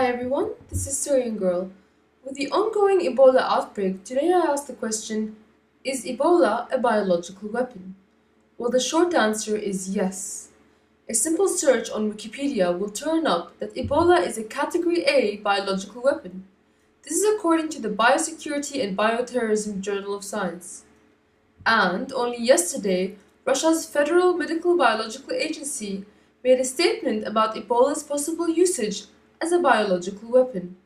Hi everyone, this is Syrian Girl. With the ongoing Ebola outbreak, today I asked the question, is Ebola a biological weapon? Well, the short answer is yes. A simple search on Wikipedia will turn up that Ebola is a Category A biological weapon. This is according to the Biosecurity and Bioterrorism Journal of Science. And only yesterday, Russia's Federal Medical Biological Agency made a statement about Ebola's possible usage as a biological weapon.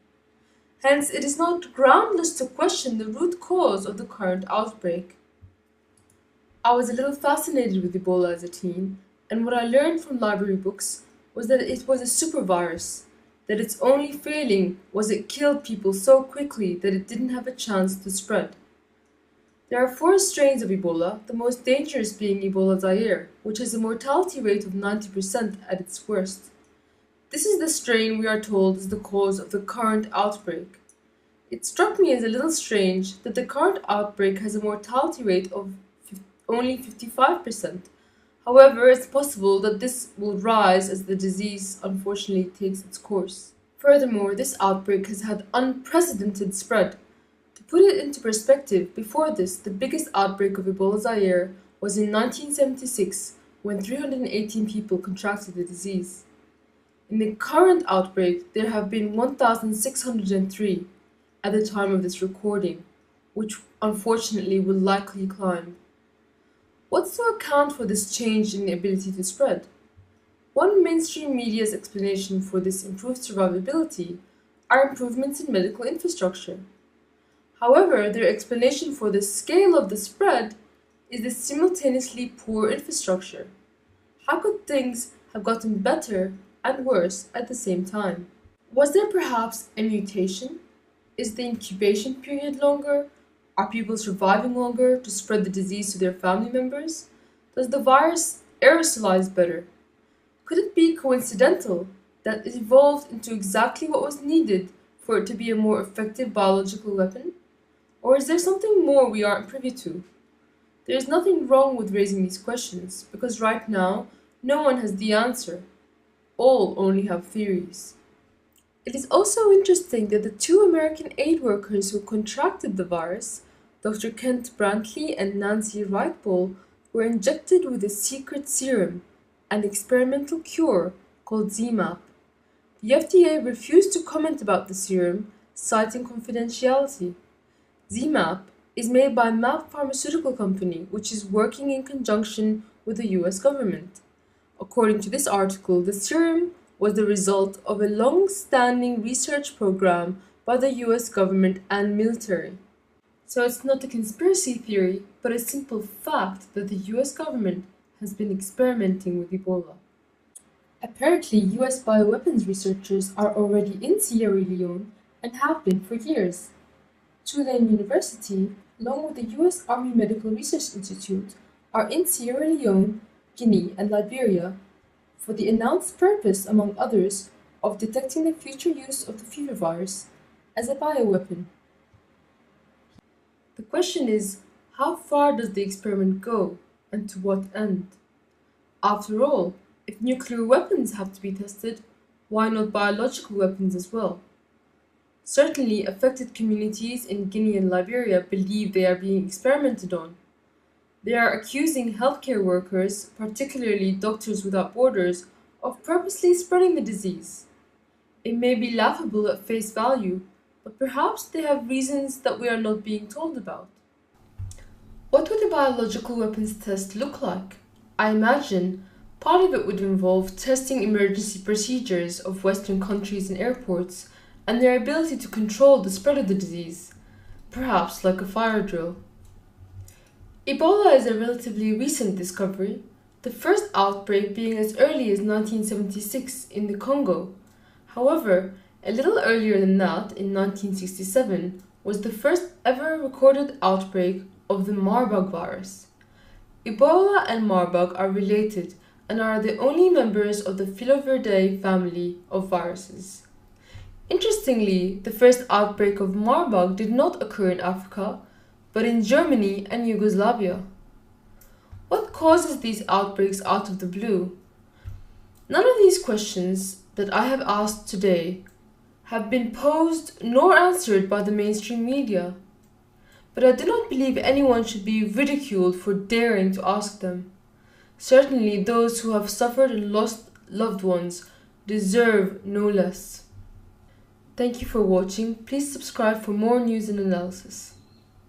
Hence, it is not groundless to question the root cause of the current outbreak. I was a little fascinated with Ebola as a teen, and what I learned from library books was that it was a supervirus, that its only failing was it killed people so quickly that it didn't have a chance to spread. There are four strains of Ebola, the most dangerous being Ebola Zaire, which has a mortality rate of 90% at its worst. This is the strain we are told is the cause of the current outbreak. It struck me as a little strange that the current outbreak has a mortality rate of only 55%. However, it's possible that this will rise as the disease unfortunately takes its course. Furthermore, this outbreak has had unprecedented spread. To put it into perspective, before this, the biggest outbreak of Ebola Zaire was in 1976 when 318 people contracted the disease. In the current outbreak, there have been 1,603 at the time of this recording, which unfortunately will likely climb. What's to account for this change in the ability to spread? One mainstream media's explanation for this improved survivability are improvements in medical infrastructure. However, their explanation for the scale of the spread is the simultaneously poor infrastructure. How could things have gotten better and worse at the same time? Was there perhaps a mutation? Is the incubation period longer? Are people surviving longer to spread the disease to their family members? Does the virus aerosolize better? Could it be coincidental that it evolved into exactly what was needed for it to be a more effective biological weapon? Or is there something more we aren't privy to? There is nothing wrong with raising these questions, because right now, no one has the answer. All only have theories. It is also interesting that the two American aid workers who contracted the virus, Dr. Kent Brantley and Nancy Wright-Ball, were injected with a secret serum, an experimental cure called ZMapp. The FDA refused to comment about the serum, citing confidentiality. ZMapp is made by MAP Pharmaceutical Company, which is working in conjunction with the US government. According to this article, the serum was the result of a long-standing research program by the US government and military. So it's not a conspiracy theory, but a simple fact that the US government has been experimenting with Ebola. Apparently, US bioweapons researchers are already in Sierra Leone and have been for years. Tulane University, along with the US Army Medical Research Institute, are in Sierra Leone, Guinea, and Liberia for the announced purpose, among others, of detecting the future use of the fever virus as a bioweapon. The question is, how far does the experiment go, and to what end? After all, if nuclear weapons have to be tested, why not biological weapons as well? Certainly, affected communities in Guinea and Liberia believe they are being experimented on. They are accusing healthcare workers, particularly Doctors Without Borders, of purposely spreading the disease. It may be laughable at face value, but perhaps they have reasons that we are not being told about. What would a biological weapons test look like? I imagine part of it would involve testing emergency procedures of Western countries and airports and their ability to control the spread of the disease, perhaps like a fire drill. Ebola is a relatively recent discovery, the first outbreak being as early as 1976 in the Congo. However, a little earlier than that, in 1967, was the first ever recorded outbreak of the Marburg virus. Ebola and Marburg are related and are the only members of the Filoviridae family of viruses. Interestingly, the first outbreak of Marburg did not occur in Africa, but in Germany and Yugoslavia. What causes these outbreaks out of the blue? None of these questions that I have asked today have been posed nor answered by the mainstream media. But I do not believe anyone should be ridiculed for daring to ask them. Certainly, those who have suffered and lost loved ones deserve no less. Thank you for watching. Please subscribe for more news and analysis.